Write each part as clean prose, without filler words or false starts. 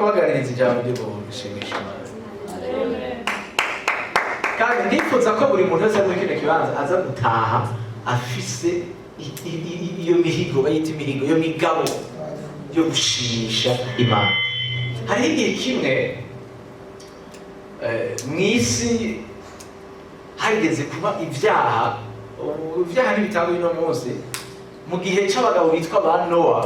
kubaganiriza ijambo ryo gushimisha Imana. Kandi ndifuza ko buri muntu wese muri kino kibanza aza gutaha afise iyo mihigo, bayita imihigo, iyo migabo yo gushimisha Imana. Hari igihe kimwe mu isi harigeze kuba ibyaha n'ibitangwa bino munsi mu gihe cy'abagabo bitwa ba Nowa.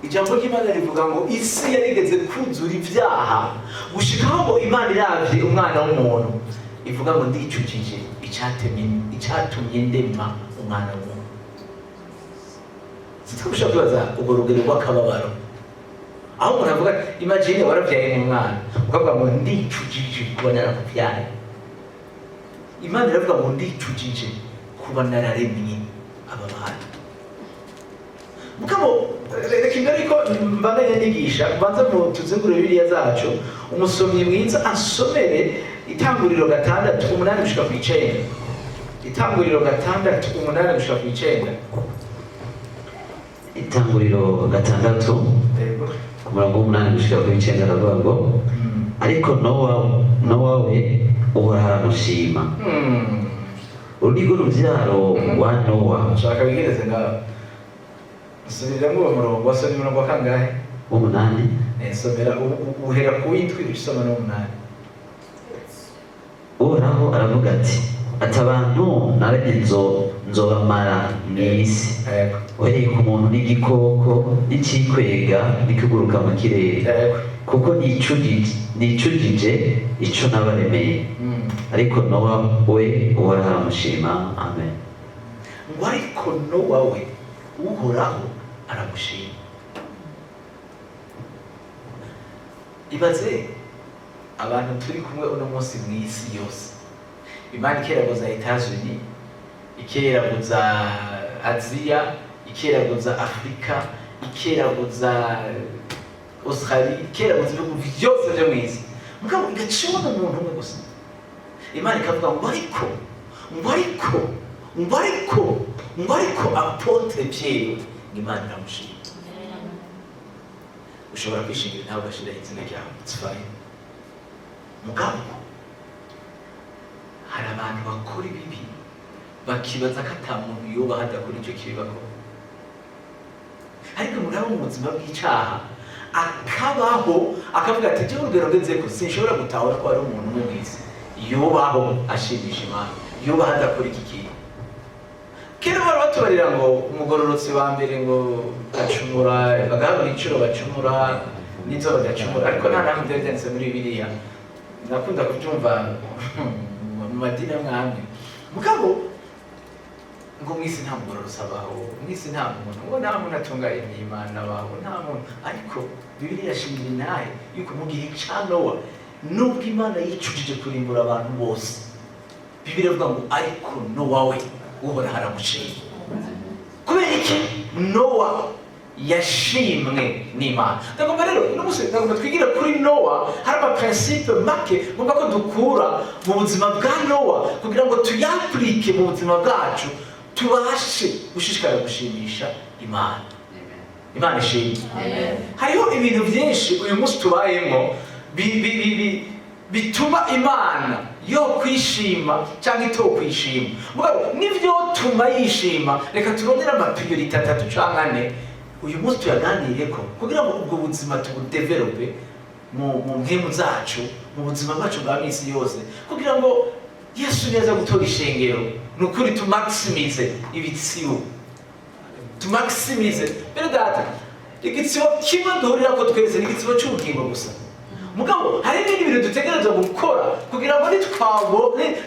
Ijambo ry'Imana rivuga ngo isi yarigeze kuzura ibyaha gushikaho ngo Imana iravye umwana w'umuntu ivuga ngo ndicujije icyatumye ndema umwana w'umuntu. Sitwabasha kwibaza ubwo rugero rw'akababaro, aho umuntu avuga imagine waravyaye umwana ukavuga ngo ndicujije kuba narakuvyaye. Imana iravuga ngo ndicujije kuba nararemye aba bana. Mugabo reka imbere ko mbandanya nigisha kubanza mu tuzengure Bibiliya zacu, umusomyi mwiza asomere Itanguriro 6:8 gushika ku 9. Itanguriro 6:8 gushika ku 9. Itanguriro 6 ku murongo w'8 gushika ku 9 aravuga ngo ariko Nowa we Uhoraho aramushima. Urwo rubyaro wa Nowa. Shaka bigereze ngaho. Subiramo uwo murongo, wasomye umurongo kangahe? w'8. Somera uhera ku w'indwi usoma no 8. Uhoraho aravuga ati abantu naremye nzobamara mw'isi, uhereye ku muntu n'igikoko n'icikwega n'ikiguruka mu kirere, kuko nicujije ico nabaremeye. Ariko Nowa we Uhoraho aramushima. Amen. Ngo ariko Nowa we Uhoraho aramushima. Ibaze abantu turi kumwe uno munsi mw'isi yose. Imana ikeraguza Etats-Unis, ikeraguza Aziya, ikeraguza Afrika, ikeraguza Australia, ikeraguza ibihugu byose byo mw'isi. Mugabo igacibona umuntu umwe gusa. Imana ikavuga ngo ariko Apotre Pierre Imana iramushima. Ushobora kwishingira nawe ugashira izina ryawe, it's fine. Mugabo hari abantu bakora ibibi bakibaza ko ata muntu yoba hadakora icyo kibi bakora. Ariko mugabo mu buzima bw'icyaha akabaho akavuga ati jewe urugero ngeze ko sinshobora gutahura ko ari umuntu umwe mw'isi yobaho ashimisha Imana, yobaho adakora iki kintu. Kera bari batubarira ngo umugororotsi wa mbere ngo acumura, bagahabwa incuro bacumura n'inzo bagacumura, ariko nta namwe byanditse muri Bibiliya. Nakunda kubyumva mu madini amwe. Mugabo ngo mw'isi nta mugororotsi abaho, mw'isi nta muntu, ngo nta muntu atunganye Imana abaho, nta muntu. Ariko Bibiliya yashingira inahe yuko mu gihe ca Nowa nubwo Imana yicujije kurimbura abantu bose, Bibiliya ivuga ngo ariko Nowa we Uhoraho aramushima. Kubera iki? Nowa yashimwe n'Imana. Ndagomba rero ndagomba twigira kuri Nowa, hari amaprincipe make ngomba ko dukura mu buzima bwa Nowa kugira ngo tuyaplike mu buzima bwacu, tubashe gushishikara gushimisha Imana. Imana ishimwe. Hariho ibintu byinshi uyu munsi tubayemo bituma Imana yo kwishima cyangwa ito kwishima. Mugabo nivyo tuma yishima, reka turondera amapriorite 3 cyangwa 4 uyu munsi tuyaganireko kugira ngo ubwo buzima tubudevelope mu mpemu zacu, mu buzima bwacu bwa misi yose, kugira ngo Yesu neza gutora ishengero nukuri tumaximize ibitsibo, tumaximize mbere data igitsibo kimwe duhurira ko twese n'igitsibo cy'ubugingo gusa. Mugabo hari n'ibindi bintu dutegerezwa gukora kugira ngo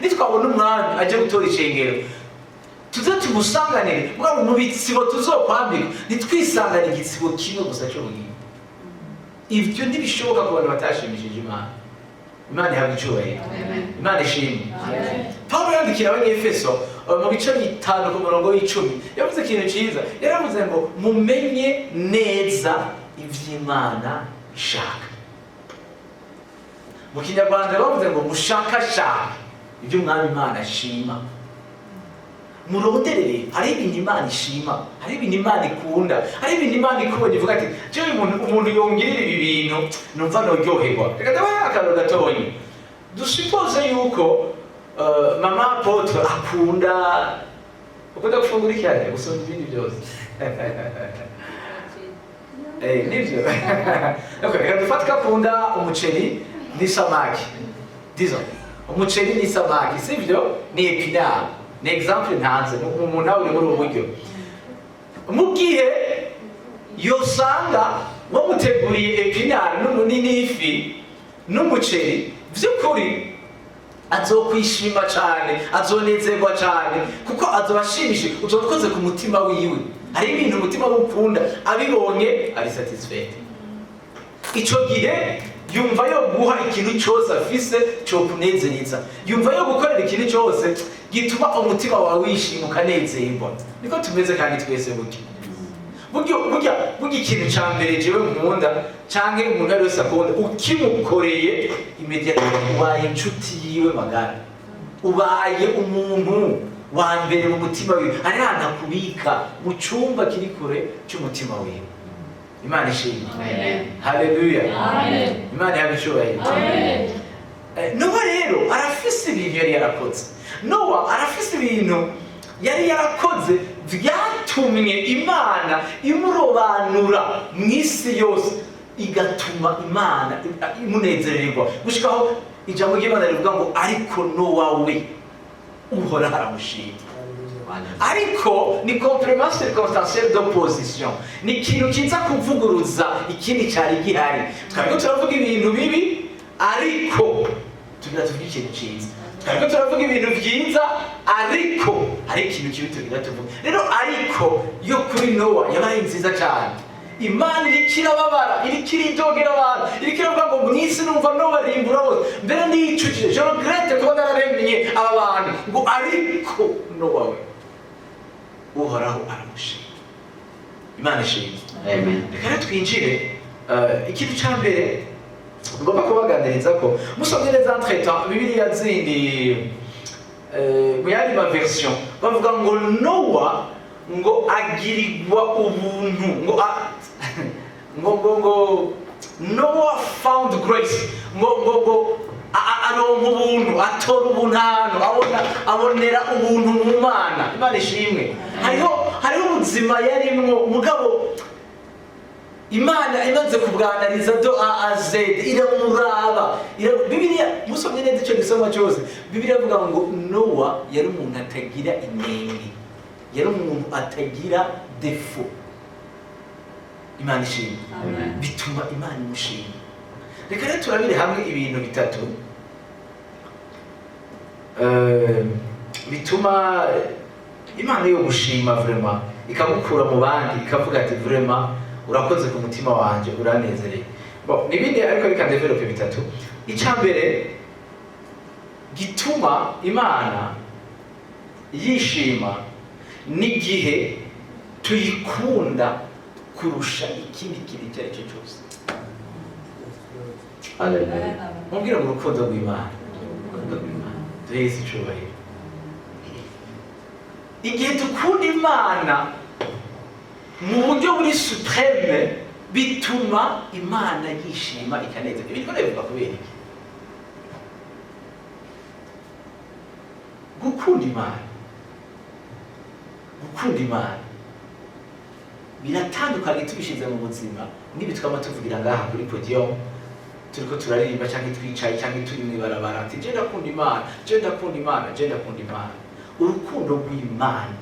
nitwabona umwami aje gutora ishengero tuze tumusanganire. Mugabo mu bitsibo tuzokwambika nitwisangane igitsibo kimwe gusa cy'ubugingo. Ivyo ntibishoboka ku bantu batashimishije Imana. Imana ihabwa icyubahiro. Imana ishimwe. Pawulo yandikira Abanyefeso mu bice 5 ku murongo w'10 yavuze ikintu cyiza. Yaravuze ngo mumenye neza ivy'Imana ishaka. Mu Kinyarwanda bavuze ngo mushakashaka ibyo Umwami Imana ashima. muronderere. Hari ibintu Imana ishima, hari ibintu Imana ikunda, hari ibintu Imana ikubonye ivuga ati jewe umuntu yongirira ibi bintu numva noryoherwa. Reka ndabahe akantu gatonya. Dusuppose yuko mama Apotre akunda gufungura icyane gusumba ibindi byose. Nibyo. Reka dufate ko akunda umuceri n'isamaki. Disons umuceri n'isamaki, sivyo? Ni epinard. Ni exemple ntanze umuntu nawe uri muri ubu buryo. Mu gihe yosanga bamuteguriye epinard n'ifi n'umuceri, by'ukuri azokwishima cyane, azonezerwa cyane, kuko azobashimishije, uzokoze ku mutima wiwe. Hari ibintu umutima ukunda, abibonye ari satisfied. Ico gihe yumva yo guha ikintu cyose afise cyo kunezereza, yumva yo gukorera ikintu cyose gituma umutima wawe wishima ukanezerwa. Niko tumeze kandi twese burya ikintu cya mbere jewe nkunda canke umuntu wese akunda, ukimukoreye immediately ubaye inshuti yiwe magara, ubaye umuntu wa mbere mu mutima wiwe, ari hana kubika mu cyumba kiri kure cy'umutima wiwe. Imana ishimwe. Amen. Haleluya. Amen. Imana yabishoboye. Amen. Nowa rero arafise ibintu yari yarakoze. Nowa arafise ibintu yari yarakoze byatumye Imana imurobanura mu isi yose, igatuma Imana imunezererwa gushikaho ijambo ry'Imana rivuga ngo ariko Nowa we uhora haramushima. Ariko ni complément circonstanciel d'opposition, ni ikintu kiza kuvuguruza ikindi cyari gihari. Twari turavuga ibintu bibi ariko tugira tuvuga ikintu cyiza, twari turavuga ibintu byiza ariko hari ikintu kibi tugira tuvuga. Rero ariko yo kuri Nowa yabaye nziza cyane. Imana irikirababara, irikiridogera abantu, irikiravuga ngo mwisi numva Nowa rimbura bose, mbere ndiyicujije, je regrette kuba nararemye aba bantu, ngo ariko Nowa we uhoraho aramushima. Imana ishimwe. Amen. Reka twinjire ikintu cya mbere ngomba kubaganiriza ko musomye neza entretemps Bibiliya zindi mu yandi ma version bavuga ngo Nowa ngo agirirwa ubuntu, ngo Noah found grace, ngo aronka ubuntu, atora ubuntu ahantu, abonera ubuntu mu Mana. Imana ishimwe. Hariho ubuzima yarimwo, mugabo Imana imaze kubwanariza do A a Z, iramuraba. Bibiliya musomye neza icyo gisoma cyose, Bibiliya ivuga ngo Nowa yari umuntu atagira inenge, yari umuntu atagira defo. Imana ishimwe. Bituma Imana imushima. Reka rero turabire hamwe ibintu bitatu bituma Imana yo gushima vraiment, ikamukura mu bandi, ikavuga ati vraiment urakoze ku mutima wanje, uranezereye. Bon, nibindi ariko reka develope bitatu. Icyambere gituma Imana yishima n'igihe tuyikunda kurusha ikindi kintu icyo ari cyo cyose. Haleluya. Mubwira mu rukundo rw'Imana, duheze icyubahiro. Igihe dukunda Imana mu buryo buri supreme, bituma Imana yishima ikanezerwa. Ibi niko bivuga kubera iki? Gukunda Imana biratandukanye tubishize mu buzima n'ibi twama tuvugira ngaha kuri podium, turiko turaririmba cyangwa twicaye cyangwa turi mu ibarabara ati je ndakunda Imana, je ndakunda Imana, je ndakunda Imana. Urukundo rw'Imana,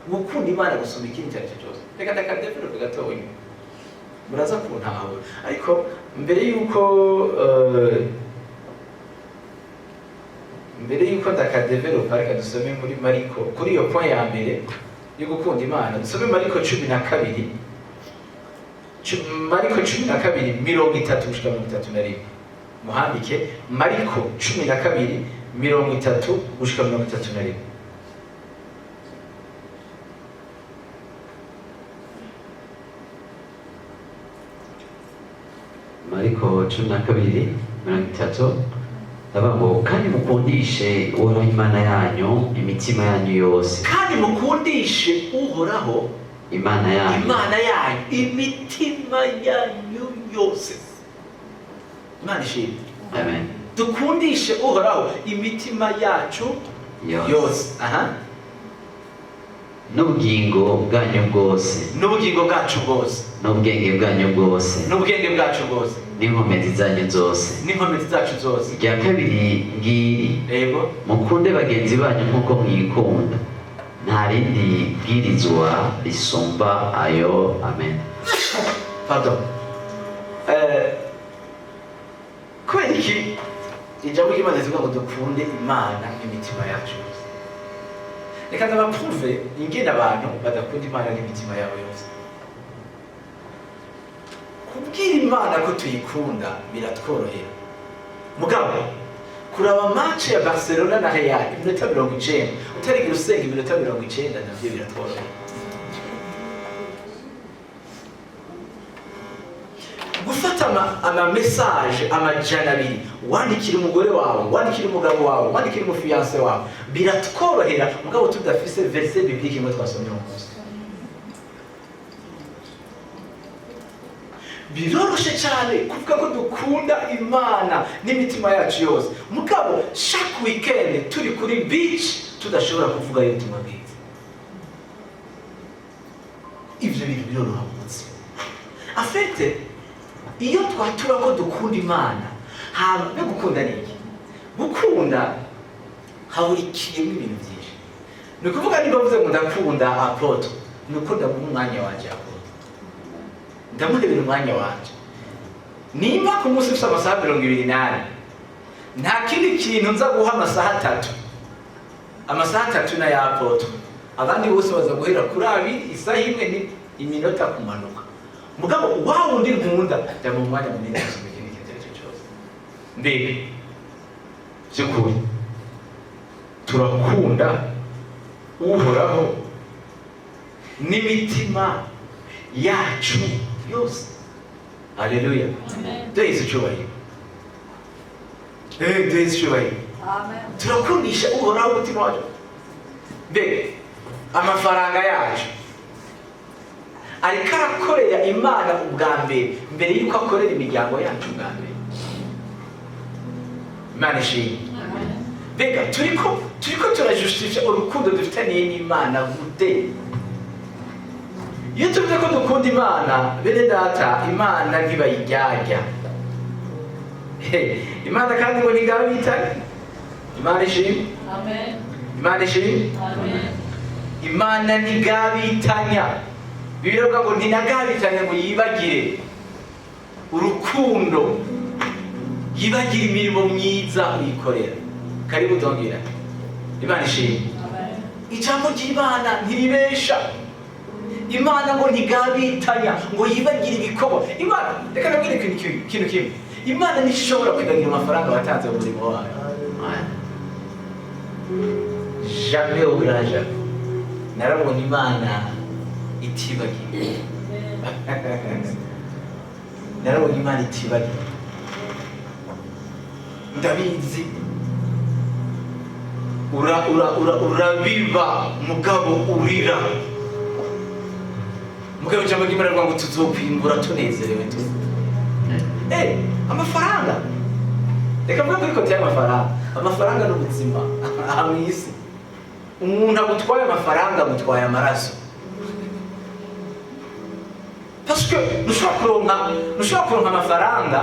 gukunda Imana gusoma ikindi icyo ari cyo cyose. Reka ndakadevelope gatoya muraza kuntaho. Ariko mbere yuko ndakadevelope, reka dusome muri Mariko, kuri iyo point ya mbere yo gukunda Imana. Dusome Mariko 12, Mariko 12:30 gushika 31. Muhandike Mariko 12:30 gushika 31. Mariko 12:30. Ngo kandi mukundishe uhoraho imana yanyu imitima yanyu yose. Kandi mukundishe uhoraho imana yanyu imitima yanyu yose. Imana ishimwe. Amen. Dukundishe uhoraho imitima yacu yose. N'ubugingo bwanyu bwose. N'ubugingo bwacu bwose. N'ubwenge bwanyu bwose. N'ubwenge bwacu bwose. N'inkomezi zanyu zose. N'inkomezi zacu zose. Irya kabiri ngiri. Yego. Mukunde bagenzi banyu nk'uko mwikunda. Nta rindi bwirizwa risumba ayo. Amen. Pardon. Kubera iki ijambo ry'Imana rivuga ngo dukunde Imana n'imitima yacu yose? Reka ndabapruve ingene abantu badakunda Imana n'imitima yabo yose. Kubwira Imana ko tuyikunda biratworohera. Mugabo kuraba match ya Barcelona na Real iminota 90 utarigira usenga iminota 90 navyo biratworohera. Gufata ama message amajana abiri wandikira umugore wawe, wandikira umugabo wawe, wandikira umufiance wawe biratworohera, mugabo tudafise verset biblique imwe twasomye mu munsi. Biroroshe cyane kuvuga ko dukunda Imana n'imitima yacu yose, mugabo chaque weekend turi kuri beach tudashobora kuvuga ubutumwa bwiza. Ivyo bintu biroroha mu munsi. Afite iyo twatura ko dukunda Imana, haba no gukunda niki? Gukunda haburikiye ibintu byinshi. Ni kuvuga niba uvuze ngo ndakunda Apotre, nuko ndamuha umwanya wanje Apotre. Ndamuhebera umwanya wanje. Nimba ku munsi ufite amasaha 28, nta kindi kintu nza guha amasaha 3. Amasaha 3 na ya Apotre. Abandi bose baza guhera kuri abiri, isaha imwe ni iminota kumanuka. Mugabo wawe undi nkunda ndamu mwanya munini cyane ikindi kintu cyose. Mbega cyukuri turakunda uhoraho n'imitima yacu yose. Haleluya. Amen. Tuyizi cyubahiro. Tuyizi cyubahiro. Amen. Turakundisha uhoraho umutima wacu. Mbega amafaranga yacu ariko arakorera Imana ubwa mbere yuko akorera imiryango yacu ubwa mbere. Imana ishimwe. Mbega turiko turajustifia urukundo dufitaniye n'Imana gute? Iyo tuvuze ko dukunda Imana, bene data, Imana ntibayijyajya. Imana kandi ngo ntigabitanye. Imana ishimwe. Amen. Imana ishimwe. Amen. Imana ntigabitanya. Bivuga ngo ntinagabitanya ngo yibagire urukundo, yibagire imirimo myiza uyikorera. Karibu dongera. Imana ishimwe. Amen. Ijambo ry'Imana ntiribesha. Imana ngo ntigabitanya ngo yibagire ibikorwa. Imana reka nabwire ikintu kimwe. Imana ntishobora kwibagira amafaranga watanze mu murimo wayo. Jamais au grand jamais. Narabona Imana itibagiye. Narabona Imana itibagiye. Ndabizi urabiba mugabo urira. Mugabo cyangwa Imana rwa ngo tuzokwimbura tunezerewe tu. Amafaranga. Reka mvuga kuri kote y'amafaranga. Amafaranga n'ubuzima aha mu isi. Umuntu agutwaye amafaranga agutwaye amaraso. Parce que nushobora kuronka amafaranga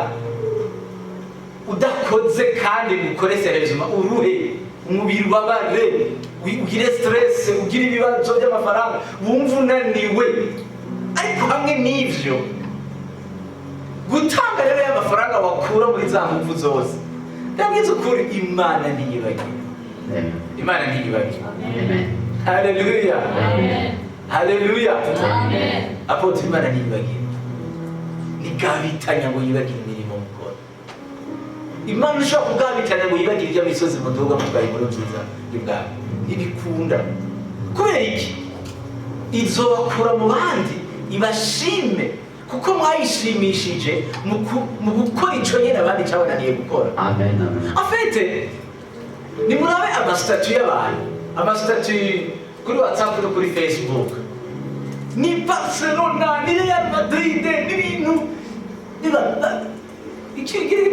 udakoze kandi gukore serezuma uruhe umubiri ubabare ugire stress ugire ibibazo by'amafaranga wumva unaniwe. Ariko hamwe n'ivyo gutanga rero y'amafaranga wakura muri za mvuvu zose ndabwiza ukuri Imana ntiyibagiwe. Imana ntiyibagiwe. Amen. Haleluya. Amen. Haleluya. Amen. Apotre Imana ntiyibagiwe. Ntigabitanya ngo yibagire imirimo mukora. Imana ishobora kugabitanya ngo yibagire ibyo misozi muduga mutwaye inkuru nziza y'ubwami. Ntibikunda. Kubera iki? Izobakura mu bandi ibashime kuko mwayishimishije mu gukora ico nyene abandi cabananiye gukora. Amen, amen. En fait, nimurabe amasitatu y'abantu, amasitatu kuri WhatsApp no kuri Facebook, ni Barcelona, ni Real Madrid, n'ibintu ikintu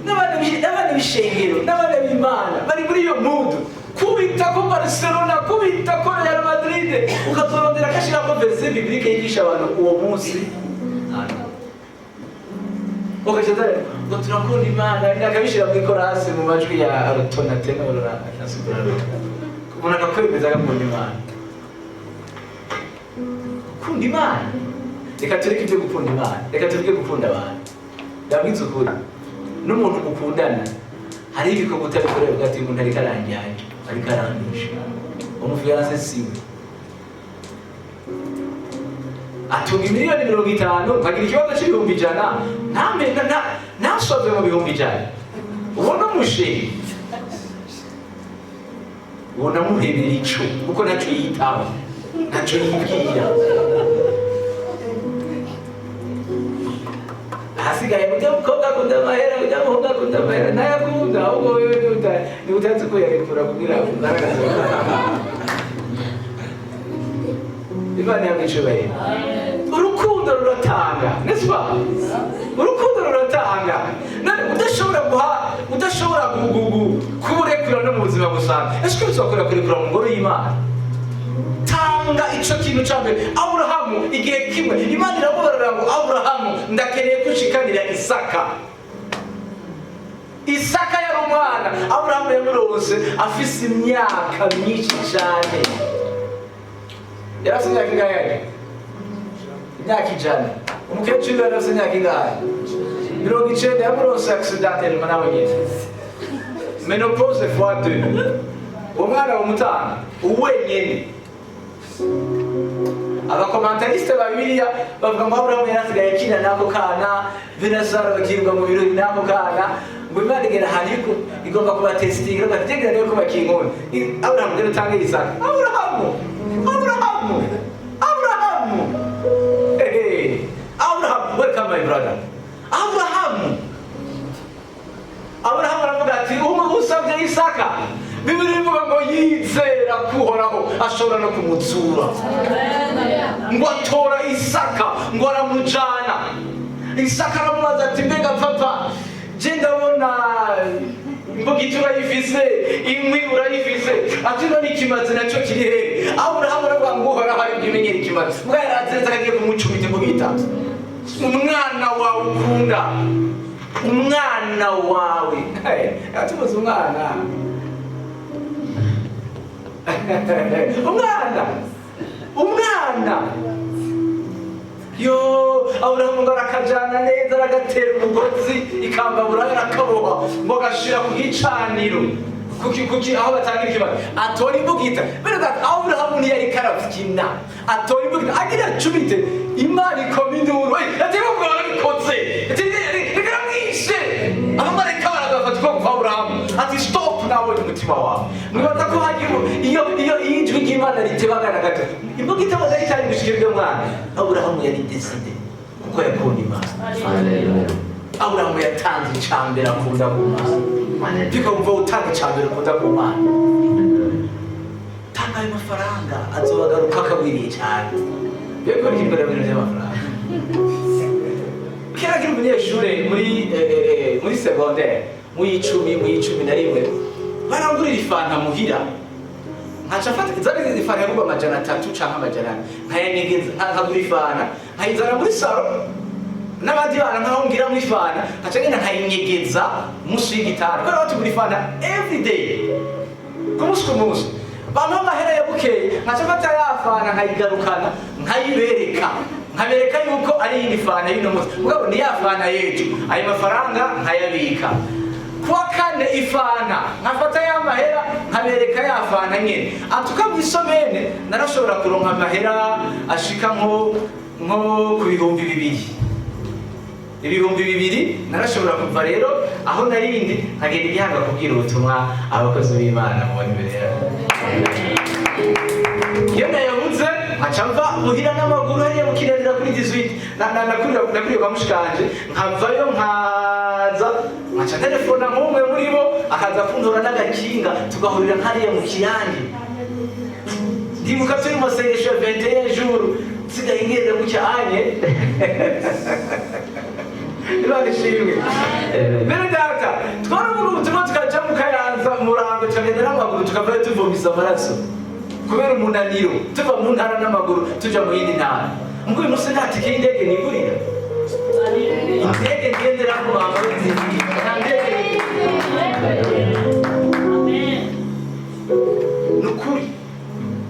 n'abana b'ishengero n'abana b'Imana bari muri iyo mudu, kubita ko Barcelona, kubita ko Real Madrid, ukazorondera kashirako verse biblique yigisha abantu uwo munsi. Ukashitare ngo turakunda Imana, nakabishira muri korasi mu majwi ya Arutona tenora asubira. Kubona akakwemeza gakunda Imana. Gukunda Imana. Reka tureke ibyo gukunda Imana, reka tureke gukunda abantu. Ndabwiza ukuri, n'umuntu mukundana hari ibikorwa utabikorera ugati umuntu ariko aranjyanye, ariko arandusha. Umufiance siwe. Atunga miliyoni 50, nkagira ikibazo c'ibihumbi 100, ntasove mu bihumbi 100. Ubona umushe, ubona muhebera ico, kuko naco yitaho, naco yibwira. Hasigaye kujya mukobwa akunda amahera, kujya muhungu akunda amahera, ntayakunda, ahubwo wewe ni utazi ko yarekura kugira ugaragaze. Imana yamwicubahira. Urukundo ruratanga, n'est-ce pas? Urukundo ruratanga. Udashobora kuburekura no mu buzima busanzwe. Est-ce que uzakora kurekura mu ngoro y'Imana? Tanga ico kintu cyambere. Aburahamu igihe kimwe Imana iramubarira ngo Aburahamu ndakeneye kushikanira Isaka. Isaka yari umwana, Aburahamu yamuronse afise imyaka myinshi cyane. Yarafise imyaka ingahe? Imyaka 100. Umukecuru yarafise imyaka ingahe? 90. Yamuronse accidentel nawe nyine. Menopause fois 2. Umwana w'umutana uwenyene. Abakomentariste ba Bibiliya bavuga ngo Aburahamu yarasigaye akina n'ako kana, Venasara bakirwa mu birori n'ako kana, ngo Imana igera ahantu igomba kubatestinga, bategera rero ko bakinkona. Aburahamu rero tange Isaka. Aburahamu! Abraham, welcome my brother. Abraham aravuga ati usabye Isaka. Bibiri ivuga ngo yizera kuhoraho ashobora no kumutsura. Ngo atora Isaka, ngo aramujana. Isaka aramubaza ati mbega papa, je ndabona imbugiti urayifise, inkwi urayifise, ati none ikimazi nacyo kiri hehe? Aburahamu aravuga ngo uhoraho ari bwimenyere ikimazi. Mbwa yarazeze akagiye kumucumita imbugita. Umwana wawe ukunda, umwana wawe, atubuze umwana. Umwana yo Aburahamu ngo arakajana neza, aragatera umugozi ikambabura arakaboha, ngo gashira ku gicaniro kuki aho batangira ikibazo atora imbugita. Bene that Aburahamu ntiyari karavyina, atora imbugita agira cumite, Imana ikoma induru, ati ngo barabikoze, ati reka mwishe. Abamarayika baragafata kwa Aburahamu ati stop nawe umutima wawe. Mwibaza ko hagiye iyo ijwi ry'Imana ritebagana gato, imbugita bazari cyane gushikirwa mwana. Aburahamu yari decide kuko yakunda Imana. Haleluya. Aburahamu yatanze icambere akunda Imana. Ndiko mva utanga icambere akunda Imana. Tanga ayo mafaranga azobagaruka akagwiriye cyane. Beko n'imbere y'ibintu by'amafaranga. Kera kiri umunyeshure muri secondaire, mu 11 barangurira ifanta muhira. Nkaca fata izari ifanta yagurwa amajana 3 canke amajana 4, nkayanyegeza nkagura ifanta nkayizana muri salo n'abandi bana nkahongira muri ifanta, nkaca ngenda nkayinyegeza musi y'igitanda. Kubera batugura ifanta every day, ku munsi bamwe amahera yabukeye, nkaca fata ya fanta nkayigarukana nkayibereka, nkabereka yuko ari iyindi fanta y'ino munsi, mugabo ni ya fanta yejo. Ayo mafaranga nkayabika. Kuwa kane ifanta nkafata ya mahera nkabereka ya fanta nyene. Atuka mu isomene narashobora kuronka amahera ashika nko ku bihumbi 2. Ibihumbi 2 narashobora kuva rero aho narindi nkagenda igihanga kubwira ubutumwa abakozi b'Imana mu imbere yabo. Iyo nayabuze nkaca mva muhira n'amaguru hariya mu kirerera kuri nakuriye kwa mushikanje nkavayo nkaza nkaca telefona nk'umwe muri bo akaza kuntora n'agakinga tugahurira nkariya mu kiyange ndibuka turi mu masengesho ya 21 jours sigaye ngenda gucyanye Imana ishimwe bene data twaravuga ubutumwa tukaja mu Kayanza Murango tukagenda n'amaguru tukavayo tuvomisa amaraso kubera umunaniro tuva mu ntara n'amaguru tuja mu yindi ntara ngo uyu munsi nta tike y'indege nigurira indege ngenderamo bambaye inzira nta ndege nukuri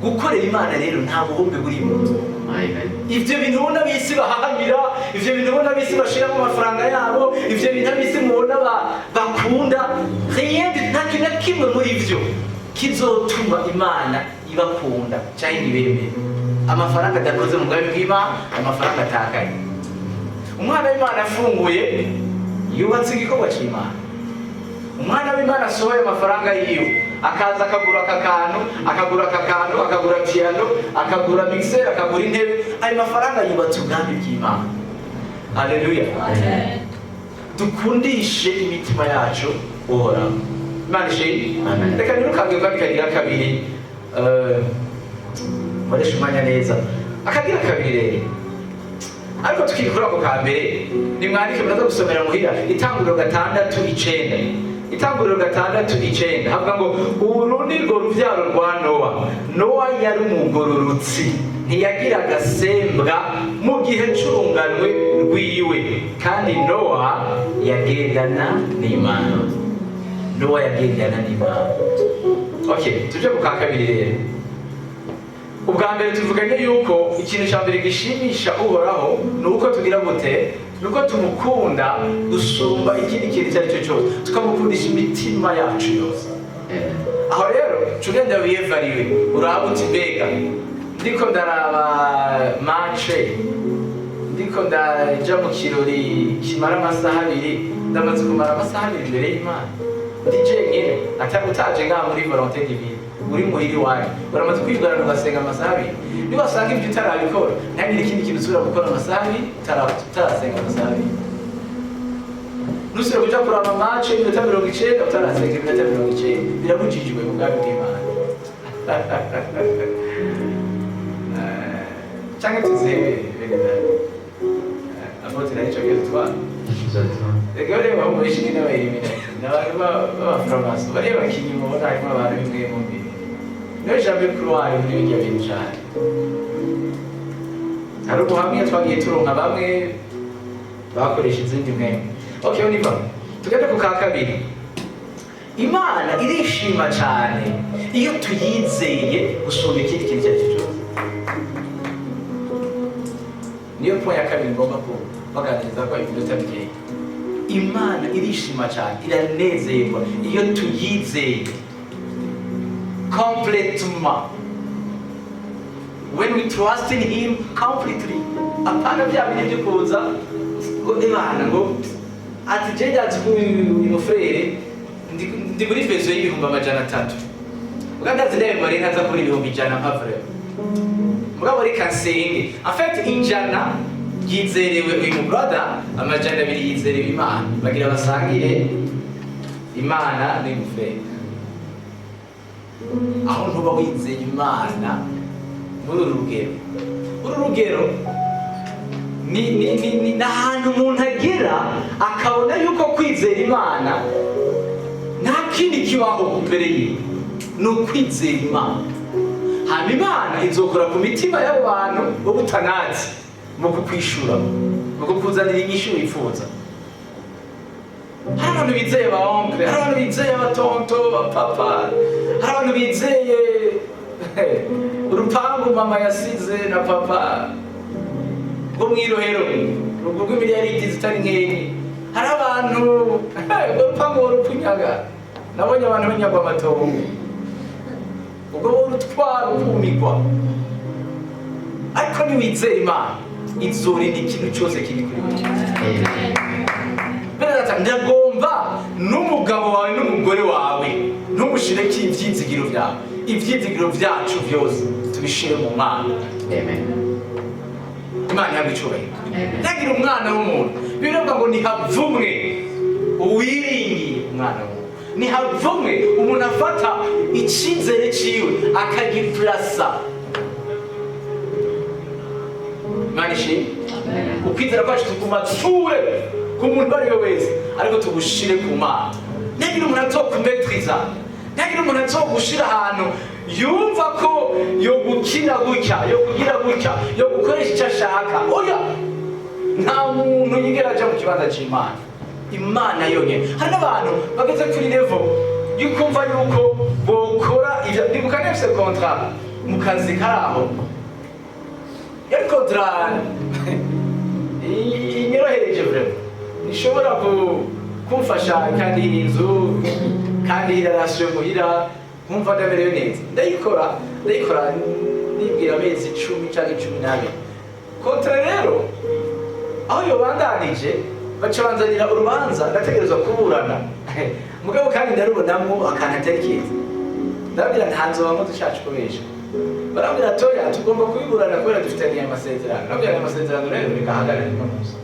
gukorera Imana rero nta buhombe burimo ivyo bintu ubona bisi bahahamira ivyo bintu ubona bisi bashiramo amafaranga yabo ivyo bintu bisi mubona bakunda nta kintu na kimwe muri ivyo kizotuma Imana ibakunda cyangwa ibemere amafaranga adakoze mu bwami bw'Imana amafaranga atakaye umwana w'Imana afunguye yubatse igikorwa cy'Imana umwana w'Imana asohoye amafaranga yiwe akaza akagura akakantu akagura piano akagura mixer akagura intebe ayo mafaranga yubatse ubwami bw'Imana haleluya dukundishe imitima yacu uhoraho Imana ishimwe reka ntirukange ko bikagira kabiri muresha umwanya neza akagira kabiri rero ariko tukikura ako kambere nimwandike muraza gusomera muhira Itanguriro 6:9 havuga ngo uru ni rwo rubyaro rwa Nowa yari umugororotsi ntiyagira agasembwa mu gihe c'urunganwe rwiwe kandi Nowa yagendana n'Imana okay tuje ku kabiri rero ubwa mbere tuvuganye yuko ikintu cya mbere gishimisha uhoraho nuko tugira gute nuko tumukunda gusumba ikindi kintu icyo ari cyo cyose tukamukundisha imitima yacu yose aho rero tugenda wiyevariwe uraba uti mbega ndiko ndaraba matche ndiko ndaja mu kirori kimara amasaha 2 ndamaze kumara amasaha 2 imbere y'Imana DJ nyine utaje ngaha muri volonté divine uri muhiri wawe uramaze kwigana ugasenga amasaha 2 niba wasanga ibyo utarabikora ntagire ikindi kintu usubira gukora amasaha 2 utarasenga amasaha 2 nusubira kuja kuraba match iminota 90 utarasenga iminota 90 birabujijwe mu bwami bw'Imana cyangwa tuzebe apote n'icyo gitwa reka reba mu bishini n'abayimina n'abantu b'abaframaso bareba bakinyi mubona harimo abantu bimwe mu mbere niyo jambo kuruwari muri bijya bintu cyane hari ubuhamya twagiye turonka bamwe bakoresha izindi mwemwe okay univa tugende ku kabiri Imana irishima cyane iyo tuyizeye gusumba ikindi kintu cyose niyo point ya kabiri ngomba ko baganiriza ko ibintu bikeya Imana irishima cyane iranezerwa iyo tuyizeye completely when we trust in him completely apana bya bintu byo kuza ngo Imana ngo ati jeje ati uyu frere ndi muri vezo y'ibihumbi 300 ugandaze ndebe muri nkaza kuri ibihumbi 100 mpavure mugabo ari kansenge en fait injana yizerewe uyu brother 200 yizerewe Imana bagira basangire Imana n'imufere aho ntuba wizeye Imana muri urugero ni ahantu umuntu agera akabona yuko kwizera Imana nta kindi kibaho imbere ye ni ukwizera Imana hanyuma Imana izokora ku mitima y'abantu bo butanazi mu kukwishura mu kukuzanira inyishu wifuza hari abantu bizeye ba oncle hari abantu bizeye abatonto papa hari abantu bizeye urupangu mama yasize na papa rwo mwirohero urwo rw'imiliyaridi zitari nkenye hari abantu urupangu rupunyaga nabonye abantu banyagwa amatongo ubwo urutwara ukumigwa ariko niwizeye Imana izorinda ikintu cyose kiri kuri wowe berata ndagomba n'umugabo wawe n'umugore wawe ntumushireke ivyizigiro byawe ivyizigiro byacu byose tubishire mu Mana amen Imana yawe icyubahiro. Ntagira umwana w'umuntu biravuga ngo ntihavumwe uwiringiye umwana w'umuntu, ntihavumwe umuntu afata icyizere cyiwe akagipurasa. Imana ishimwe. Ukwizera kwacu tuguma ture ku muntu uwo ari we wese, ariko tugushire ku Mana. Ntagira umuntu azokumetwiza, ntagira umuntu azogushira ahantu yumva ko yo gukina gutya, yo kugira gutya, yo gukoresha icyo ashaka. Oya, nta muntu yigera aja mu kibanza cy'Imana. Imana yonyine. Hari n'abantu bageze kuri level yukumva yuko bokora ibyo ndibuka nefise contrat mu kazi karaho, yari contrat inyorohereje vraiment, ishobora kumfasha kandi inzu kandi irarasiyo muhira nkumva ndamerewe neza, ndayikora nibwira amezi 10 cyangwa 12. Kontra rero aho yobandanije baca banzanira urubanza, ndategerezwa kuburana mugabo kandi ndarubonamo akantu atari keza. Ndabwira ntanzobamo dushaje kubesha, barambwira toya tugomba kubiburana kubera dufitaniye amasezerano. Ndabwira ayo masezerano rero rekahagarara no munsi,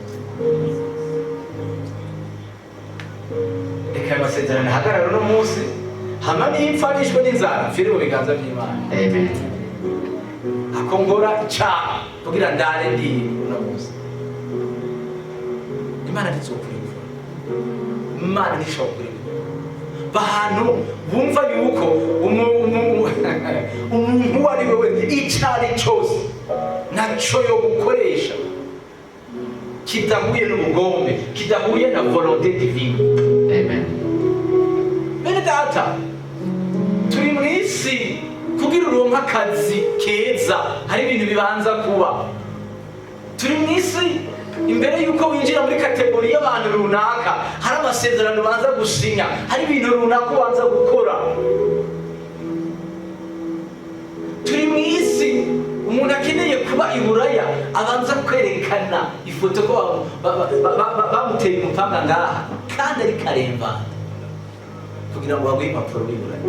reka ayo masezerano ahagarara no munsi, hama niyipfanishwe n'inzara mfire mu biganza by'Imana. Amen. Akongora icyaha kugira ndare ndi no munsi. Imana ntizokurimbura, Imana ntishobora bantu bumva yuko umuntu uwo ari we wese icyari cyose ntacyo yo gukoresha kidahuye n'ubugombe, kidahuye na volonté divine. Amen. Bene data, turi mu isi kugira uronka akazi keza hari ibintu bibanza kuba. Turi mu isi imbere yuko winjira muri kategori y'abantu runaka hari amasezerano ubanza gusinya, hari ibintu runaka ubanza gukora. Turi mu isi umuntu akeneye kuba i Buraya abanza kwerekana ifoto ko bamuteye umupanga ngaha kandi ari karembana kugira ngo baguhe impapuro i Buraya,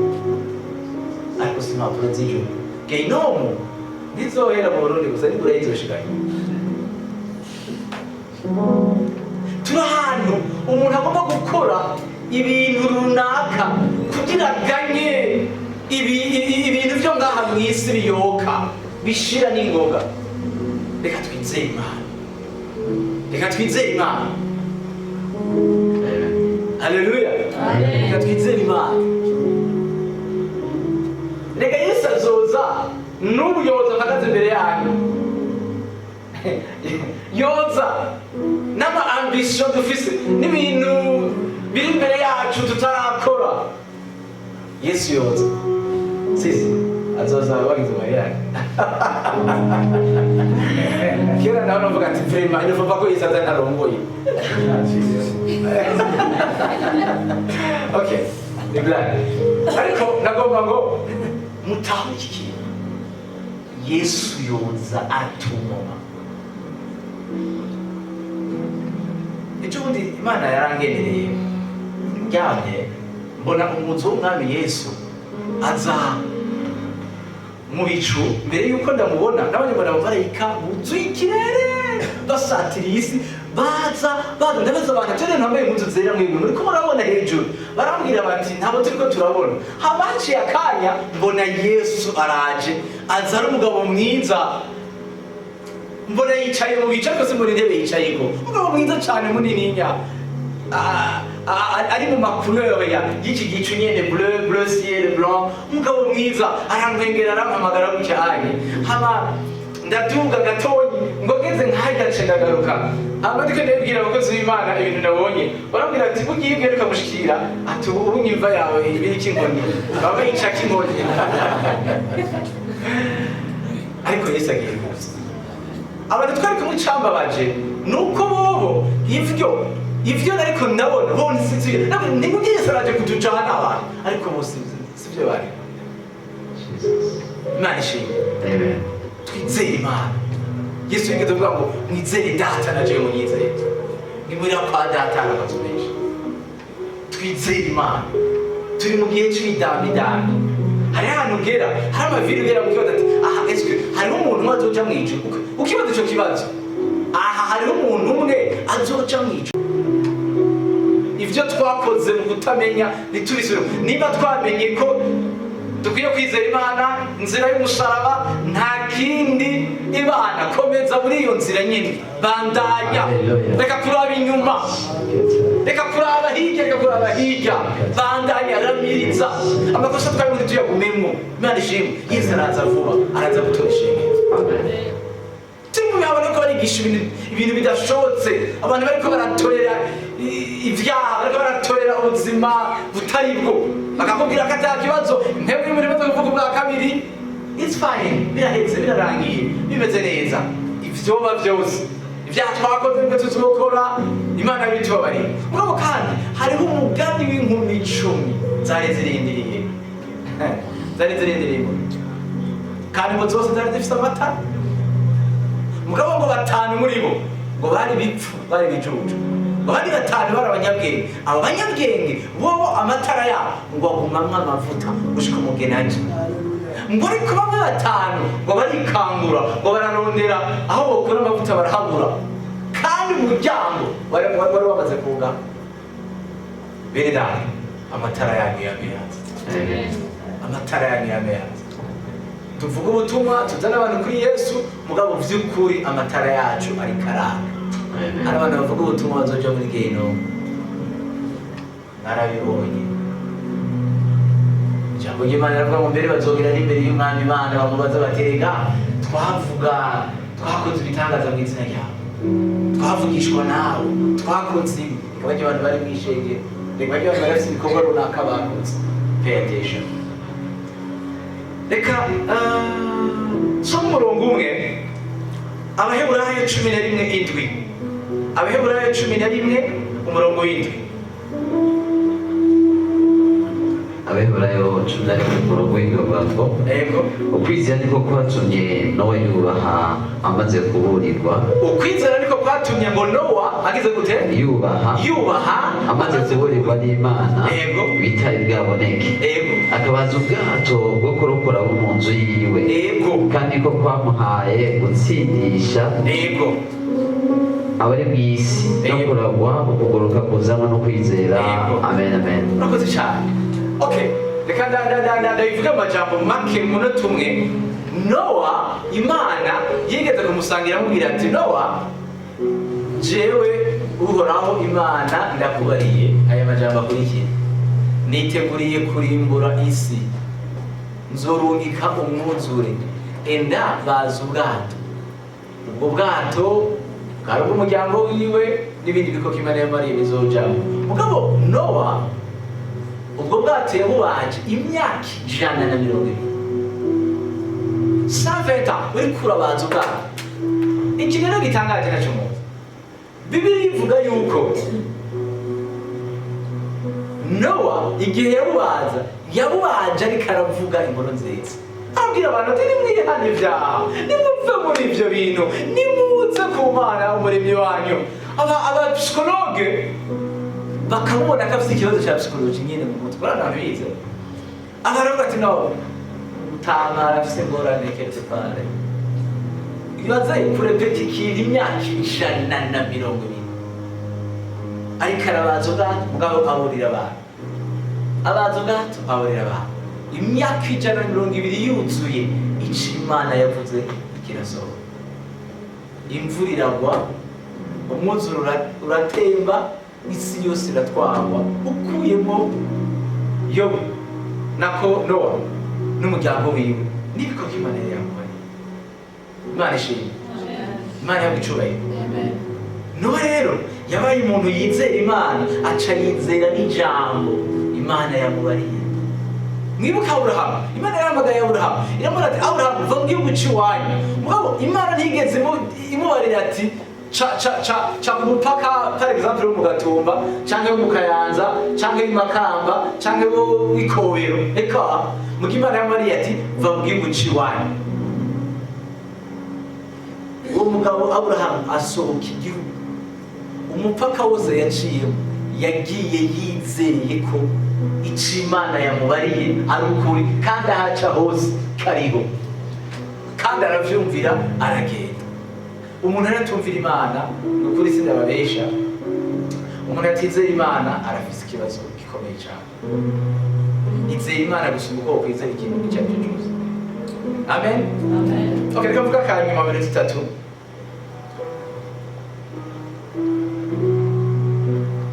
ariko si impapuro z'ijuru. Gehinomu ntizohera mu Burundi gusa, ni Buraya izoshikayo. Turi ahantu umuntu agomba gukora ibintu runaka kugira aganye ibintu byo ngaha mu isi biyoka bishira n'ingoga. Reka twizere Imana, reka twizere Imana. Haleluya. Reka twizere Imana. Reka Yesu azoza n'ubuyobozi ahagaze imbere yanyu, yoza n'ama ambition dufise n'ibintu biri imbere yacu tutarakora. Yesu yoza, sisi azoza bagize Mariya. Kera nawe navuga ati vraiment il faut pas ko Yesu azana arongoye. Okay, ni blague. Ariko nagomba ngo mutaho iki kintu. Yesu yoza atumoma. Ejo bundi Imana yarangenereye ndyamye mbona umuzo w'Umwami Yesu aza mu bicu. Mbere yuko ndamubona nabonye abamarayika buzuye ikirere basatiriye isi baza ndabaza abantu turi ntambaye impuzu zera mwebwe muriko murabona hejuru, barambwira bati ntabwo turiko turabona. Habaciye akanya mbona Yesu araje, aza ari umugabo mwiza, mbona yicaye mu bice kose muri intebe yicayeko, umugabo mwiza cyane munininya, ari mu macouleur y'iki gicu nyene bleu ciel blanc. Umugabo mwiza arangwengera arampamagara gucyanye, hama ndaduga gatonyi ngo ngeze nkahajya ndagaruka. Hama ndiko ndabwira abakozi b'Imana ibintu nabonye, barambwira ati ugiye ugeruka mushikira ati ubu nyimva yawe ibiri kinkoni baba yica kinkoni. Ariko Yesu agiye kuza. Abantu twari kumwe cambabaje nuko bobo ivyo nariko ndabona bo nsizire ni mugiye saraje kutujana abantu, ariko bose sivyo bari. Imana ishimwe. Amen. Twizere Imana. Yesu yigeze kuvuga ngo mwizere data na jewe munyizere, ni muri kwa data n'abatumeje. Twizere Imana. Turi mu gihe cy'idamidami. Hari ahantu ugera, hari amaviri ugera mu kibazo ati aha eswe hari umuntu wazoja mu ijuru, ukibaza ico kibazo hariho umuntu umwe azoca mwico. Ivyo twakoze mu kutamenya ntitubisubire. Niba twamenye ko dukwiye kwizera Imana, inzira y'umusaraba, nta kindi Imana, komeza muri iyo nzira nyine, bandanya, reka kuraba inyuma, reka kuraba hirya, reka kuraba hirya, bandanya, ramiriza amakosa twari muri tuyagumemo. Imana ishimwe, Yesu araza vuba, araza gutora ishengero. Tumubona ko barigisha ibintu bidashobotse, abantu bariko baratorera ivyaha, bariko baratorera ubuzima butari bwo, bakakubwira ko ata kibazo, ntebwe muri maze kuvuga ubwa kabiri, it's fine, biraheze, birarangiye, bimeze neza. Ivyoba vyose ivyaha twakoze nibwo tuzokora, Imana bitubabariye. Mugabo kandi hariho umugambi w'inkumi 10 zari zirindiriye, zari zirindiriye, kandi ngo zose zari zifise amatara. Mugabo ngo 5 muri bo ngo bari bipfu, bari bijuju, ngo bari 5 bari abanyabwenge. Abo banyabwenge bobo amatara yabo ngo agumamwe amavuta gushika umugenaji. Ngo ariko bamwe 5 ngo barikangura, ngo bararondera aho bokura amavuta barahabura, kandi umuryango wari wamaze kuga. Bene data, amatara yanyu yameyanze, amatara yanyu yameyanze. Tuvuga ubutumwa, tuzana abantu kuri Yesu, mugabo vy'ukuri amatara yacu ari karaka. Hari abantu bavuga ubutumwa bazoja muri Gehinomu, narabibonye. Ijambo ry'Imana riravuga ngo mbere bazogera n'imbere y'Umwami Imana bamubaza baterega, twakoze ibitangaza mu izina ryawe, twavugishwa nawe, twakoze ibi. Reka bajye abantu bari mw'ishengero, reka bajye abantu bafise ibikorwa runaka bakoze. Pay attention. Reka so umurongo umwe, Abaheburayo 11:7, Abaheburayo 11 umurongo w'indwi. Abaheburayo 11 umurongo w'indwi bavuga ngo ukwizera niko kwatumye Nowa yubaha amaze kuburirwa. Ukwizera niko kwatumye ngo Nowa agize gute? Yubaha amaze kuburirwa n'Imana bitari bwaboneke. Akabaza ubwato bwo kurokora abo mu nzu yiwe, kandi ko kwamuhaye gutsindisha abari mw'isi no kuragwa ukugoroka kuzanwa no kwizera. Amen, amen. Urakoze cyane. Okay, reka ndabivuga amajambo make munota umwe. Nowa, Imana yigeze kumusangira amubwira ati, Nowa, jewe Uhoraho Imana ndakubariye aya majambo akurikira: niteguriye kurimbura isi, nzorungika umwuzure, enda baza ubwato. Ubwo bwato bwari ubw'umuryango wiwe n'ibindi bikoko Imana yamariye bizojamo. Mugabo Nowa ubwo bwato yabubaje imyaka 120. 120 uri kurabaza ubwato. Iki rero gitangaje naco mu Bibiliya ivuga yuko Nowa igihe yabubaje ariko aravuga inkuru nziza, abwira abantu ati nimwihane ibyaha, nimuve muri ivyo bintu, nimuze ku Mana umuremyi wanyu. Abapsikologe bakamubona ko afite ikibazo cya psikoloji nyine mu mutwe, baranabize. Abaravuga ati no, utamara afite ingorane quelque part. Ibaza kurepeta ikintu imyaka 120 ariko arabaza ubwato, mugabo aburira abantu. Abaza ubwato aburira abantu. Imyaka 120 yuzuye, ico Imana yavuze kirasohoka. Imvura iragwa, umwuzure uratemba, isi yose iratwagwa, ukuyemo Yobu nako Nowa n'umuryango wiwe n'ibikoko Imana yamuhaye. Imana ishimwe, Imana yagucuraye. Nowa rero yabaye umuntu yizera Imana, aca yizera n'ijambo Imana yamubariye. Mwibuka Aburahamu, Imana yaramagaye Aburahamu, iramubwira ati, Aburahamu va mu gihugu cy'iwanyu. Mugabo Imana ntigeze imubarira ati ca ku mupaka, par exemple wo mu Gatumba, canke wo mu Kayanza, canke mu Makamba, canke wo Ikobero. Eka muga Imana yamubariye ati, va mu gihugu cy'iwanyu. Uwo mugabo Aburahamu asohoka igihugu, umupaka wose yaciyemo, yagiye yizeye ko ico Imana yamubariye ari ukuri, kandi ahaca hose kariho, kandi aravyumvira aragenda. umuntu aratumvira imana ni ukuri sindababesha umuntu atizera imana arafise ikibazo gikomeye cyane izera imana gusumba uko wokwizera ikintu icyo ari cyo cyose amen okay reka mvuga akanyuma minota 3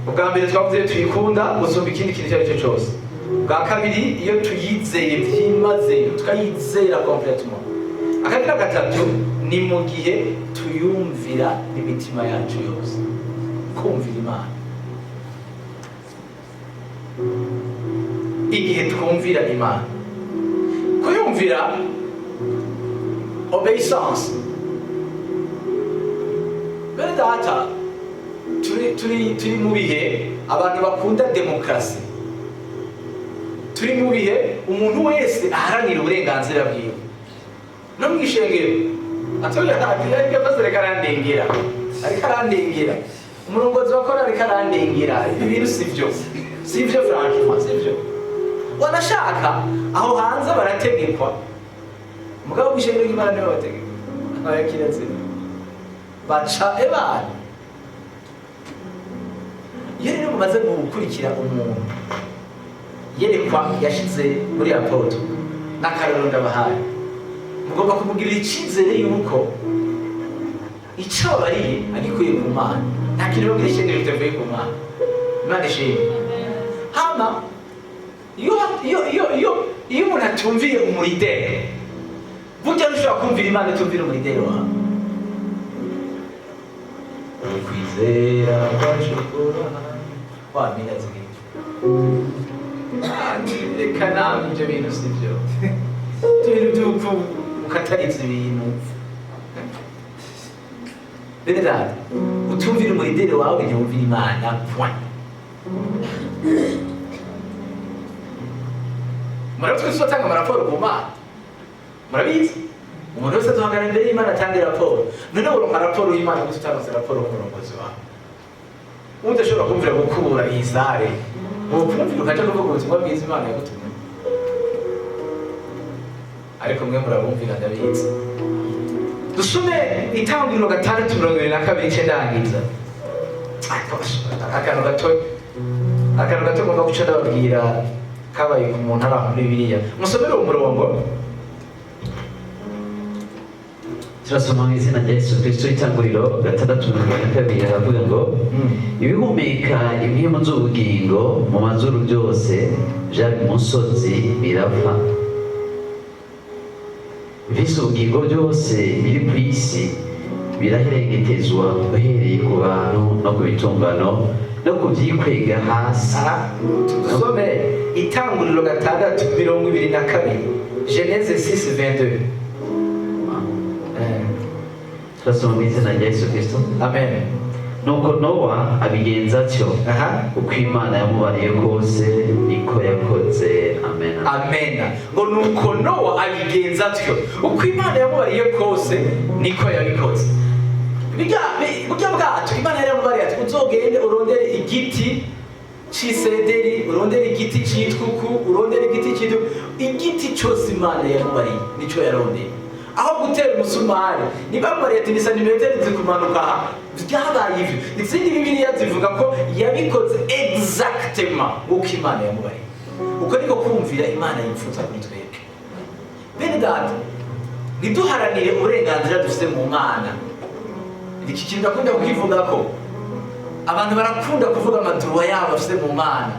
ubwa mbere twavuze tuyikunda gusumba ikindi kintu icyo ari cyo cyose bwa kabiri iyo tuyizeye byimazeyo tukayizera complètement akagira gatatu ni mu gihe tuyumvira n'imitima yacu yose kumvira imana igihe twumvira imana kuyumvira obeissance bene data turi mu bihe abantu bakunda demokarasi turi mu bihe umuntu wese aharanira uburenganzira bwiwe no mu ishengero atoya ariko bazereka arandengera umurongozi wakora ariko arandengera ibintu sivyo franchement sivyo wanashaka aho hanze barategekwa mugabo bishengero y'Imana nibo bategeka abayakiraze baca ebana yari mumaze gukurikira umuntu yerekwa yashize muri raporo n'akararo ndabahaye mugomba kumugirira icyizere yuko icyo bariye agikuye ku Mana nta kintu gishengero kitavuye ku Mana Imana ishimwe hama iyo umuntu atumviye umurideri burya ntushobora kumvira Imana utumvira umurideri wawe kwizera bashobora wamenya zibiri reka nawe ibyo bintu sibyo ibintu by'uko ukataritse ibintu bene data utumvira umurideri wawe ntiwumvira Imana point murabizi ko tuzotanga amaraporo ku Mana murabizi umuntu wese duhangana imbere y'Imana atanga raporo none uronka raporo y'Imana gusa utanze raporo k'umurongozi wawe udashobora kumvira gukubura iyi sare ukumvira ukaja kuvuga ubutumwa bwiza Imana yagutumye ariko mwe murabumvira ndabizi dusome Itangiriro 6:22 ndangiza akantu gato ngomba guca ndababwira kabaye ku muntu ari muri Bibiliya musomere uwo murongo turasoma mu izina rya Yesu Kristo Itangiriro 6:22 haravuga ngo ibihumeka impwemu z'ubugingo mu mazuru byose byari mu musozi birapfa ibifise ubugingo byose biri ku isi biraherengetezwa uhereye ku bantu no ku bitungano no kubyikwega hasi dusome Itangiriro 6:22 Genèse 6:22 turasoma mu izina rya Yesu Kristo amen nuko Nowa abigenza atyo uko Imana yamubariye kose niko yakoze amen amen ngo nuko Nowa abigenza atyo uko Imana yamubariye kose niko yabikoze burya bwacu Imana yaramubariye ati uzogende urondere igiti cy'isederi urondere igiti cy'itwuku urondere igiti cy'itwuku igiti cyose Imana yamubariye nico yarondeye aho gutera umusumari nibamubariye ati ni santimetero zikumanuka byabaye ivyo izindi Bibiliya zivuga ko yabikoze exactement uko Imana yamubariye uko niko kumvira Imana yifuza kuri twebwe bene data niduharanire uburenganzira dufite mu Mana iki kintu ndakunda kukivuga ko abantu barakunda kuvuga amadruwa yabo bafite mu Mana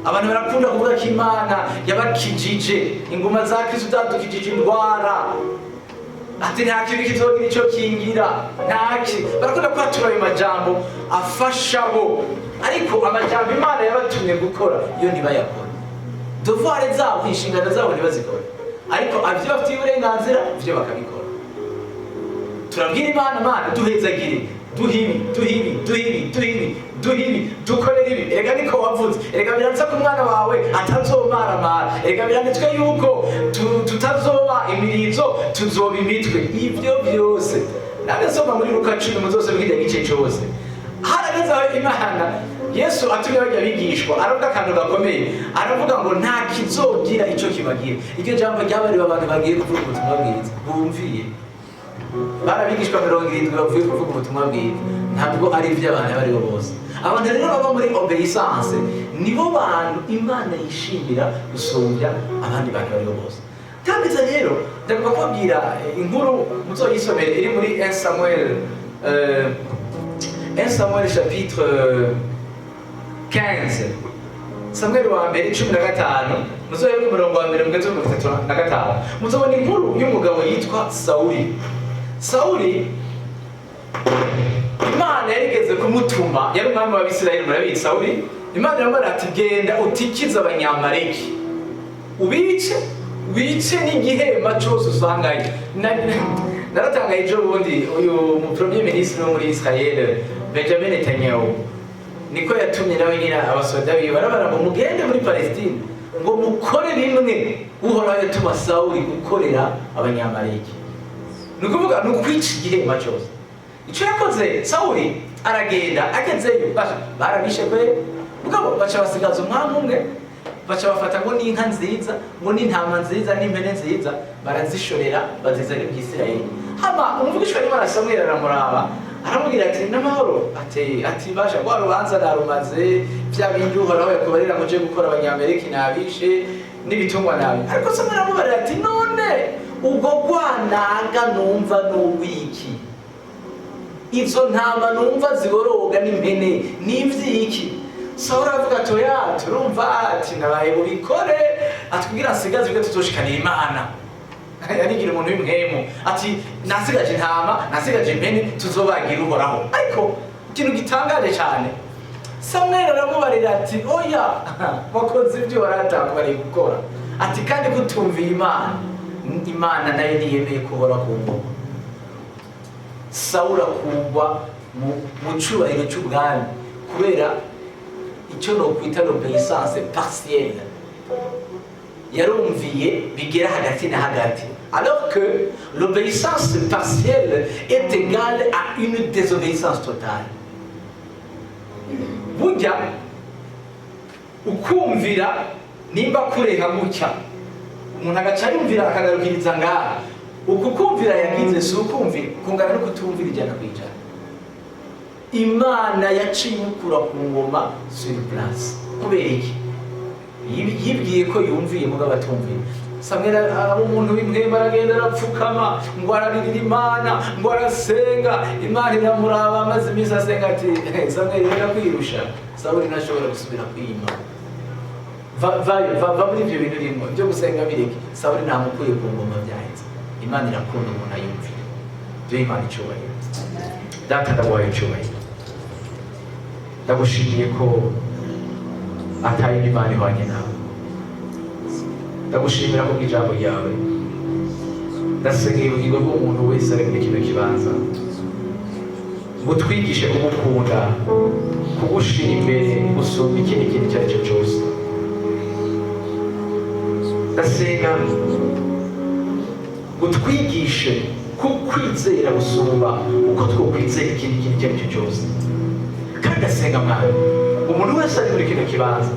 abantu barakunda kuvuga ko Imana yabakijije inguma za Kristo zadukijije indwara ati nta kintu kizogira icyo kingira ntaki barakunda kwatura ayo majambo afashaho ariko amajambo Imana yabatumye gukora iyo ntibayakora devoir zabo inshingano zabo ntibazikora ariko abyo bafitiye uburenganzira byo bakabikora turabwira Imana duhezagire duhibi dukorera ibi erega niko wavuze erega biranditse ko umwana wawe atazomaramara erega biranditswe yuko tutazoba imirizo tuzoba imitwe ibyo byose nagasoma muri Luka 10 muzose bw'irya gice cyose harageze aho Imana Yesu atumye bajya bigishwa aravuga akantu gakomeye aravuga ngo nta kizogira icyo kibagira iryo jambo ryabari abantu bagiye kuvuga ubutumwa bwiza bumviye barabigishwa 70 bavuye kuvuga ubutumwa bwiza ntabwo ari iby'abantu abo aribo bose. Abantu rero baba muri obeyisance nibo bantu Imana yishimira gusumbya abandi bantu baribo bose. Tambitse rero ndagomba kubabwira inkuru muzoyisomere iri muri 1 Samuel chapitre 15. Samuel wa mbere 15 muzoye ku murongo wa mbere mugeze ku 35 muzobona inkuru y'umugabo yitwa Sauli. Imana yarigeze kumutuma, yari umwami w'Abisirayeli murabizi Sauli. Imana iramubwira ati genda utikize abanyamaleki ubice n'igihemba cyose usangayo. Naratangaye ejo bundi uyu premier ministre wo muri Israel Benjamin Netanyahu niko yatumye nawe nyine abasoda biwe barabara ngo mugende muri Palestine ngo mukore bimwe uhoraho yatuma Sauli gukorera abanyamaleki. Ni ukuvuga ni ukwica igihemba cyose. Icyo yakoze Sauli aragenda agezeyo barabishe kwe mugabo baca basigaza umwami umwe baca bafata ngo n'inka nziza ngo n'intama nziza n'impene nziza barazishorera bazizana mu Isirayeli. Hama umuvugishwa n'Imana Samuel aramuraba aramubwira ati n'amahoro ati basha kwa rubanza narumaze bya bindi uhoraho yakubarira ngo je gukora abanyamerika nabishe n'ibitungwa nabi. Ariko Samuel aramubwira ati none ubwo gwanaga numva n'ubiki izo ntama numva ziboroga n'impene n'ivyiki. Sauli avuga toya turumva ati nabaye ubikore atubwira asigaze ibyo tutoshikanira Imana. Yarigira umuntu w'imwemu ati nasigaje intama nasigaje impene tuzobagira uhoraho. Ariko ikintu gitangaje cyane Samuel aramubarira ati oya wakoze ibyo waratakubariye gukora ati kandi kutumviye Imana nayo niyemeye kuhora ku ngoma. Sauli akugwa mu cyubahiro cy'ubwami kubera icyo no kwita l'obéissance partielle. Yarumviye bigera hagati na hagati, alors que l'obéissance partielle est égale à une désobéissance totale. Burya ukumvira nimba kureha gutya umuntu agaca yumvira akagarukiriza ngaha. Uku kumvira yagize si ukumvira kungana no kutumvira ijana kwijana. Imana yaciye ukura ku ngoma sur place. Kubera iki? Yibwiye ko yumviye mugabo atumvira. Samuel aba umuntu w'imwema aragenda arapfukama ngo araririra Imana ngo arasenga. Imana iramuraba amaze iminsi asenga ati Samuel rero kwirusha Sauli ntashobora gusubira kwima. Va muri ibyo bintu rimwe byo gusenga bireke. Sauli ntamukuye ku ngoma byaheze. Imana irakunda umuntu ayumvira. Byo Imana icyubahiro. Data ndaguhaye icyubahiro. Ndagushimiye ko ataye Imana ihwanye nawe. Ndagushimira ko ijambo ryawe ndasengeye ubugingo bw'umuntu wese ari muri kino kibanza ngo twigishe kugukunda kugushira imbere gusumba ikindi kintu icyo ari cyo cyose. Ndasenga ngo twigishe kukwizera gusumba uko twokwizera ikindi kintu icyo ari cyo cyose. Kandi ndasenga mwana umuntu wese ari muri kino kibanza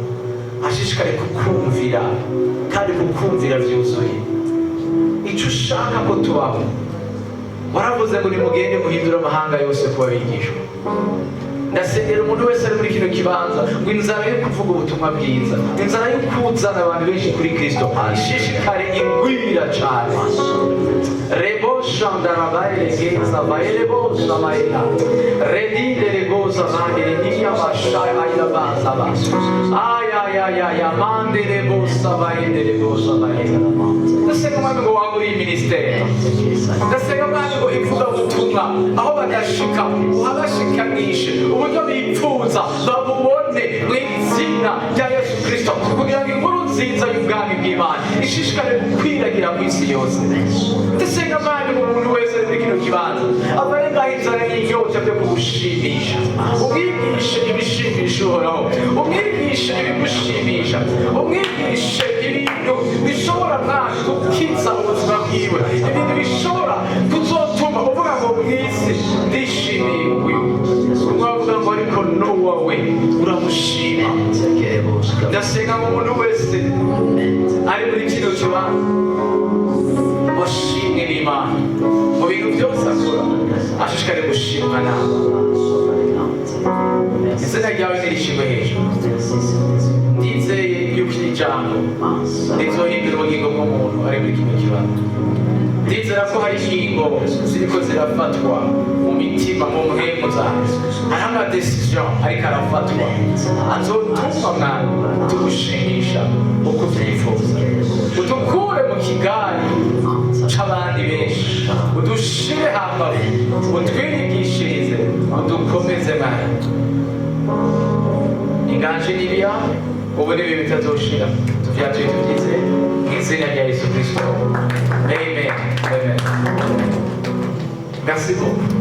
ashishikare kukumvira kandi kukumvira byuzuye icyo ushaka ko tubaho. Waravuze ngo nimugende muhindura amahanga yose kuba abigishwa. Ndasengera umuntu wese ari muri kino kibanza ngo inzara yo kuvuga ubutumwa bwiza, inzara yo kuzana abantu benshi kuri Kristo ishishikare igwira cyane. Rebo shandarabaye geza baile boza maila redinde regoza mandire niya bashaya ayla baza baso ya mande rebosa baile rebosa baila. Ndasenga mwami ngo waguri ministeri. Ndasenga mwami ngo ivuga ubutumwa aho badashika uhabashikanishe uburyo bipfuza babubone mu izina rya Yesu Kristo kugira ngo inkuru nziza y'ubwami bw'Imana ishishikare gukwiragira ku isi yose. Ndasenga mwami ngo umuntu wese muri kino kibanza avarenga inzara n'inyota byo kugushimisha, umwigishe ibishimisha uhoraho, umwigishe ibigushimisha, umwigishe ibintu bishobora mwami gukiza ubuzima bwiwe, ibintu bishobora kuzotuma uvuga ngo mwisi ndishimiye uyu uvuga ngo ariko nowawe uramushima. Ndasenga ngo umuntu wese ari muri kino kibanza washimwe n'Imana bintu byose akora ashishikare gushimwa nawe. Izina ryawe nirishimwe hejuru. Ndizeye yuko iri jambo rizohindura ubugingo bw'umuntu ari muri kino kibanza. Ndizera ko hari ingingo ziriko zirafatwa mu mitima mu mpemu zawe, hari amadecision ariko arafatwa azotuma mwana tugushimisha uko twifuza, udukure mu kigari c'abandi benshi, udushire hambavu, utwigishirize, udukomeze mwana. Inganje n'ibiyawe ubu n'ibi bitazoshira, tuvyatuye tuvyize mu izina rya Yesu Kristo. Amen. Amen. Merci beaucoup.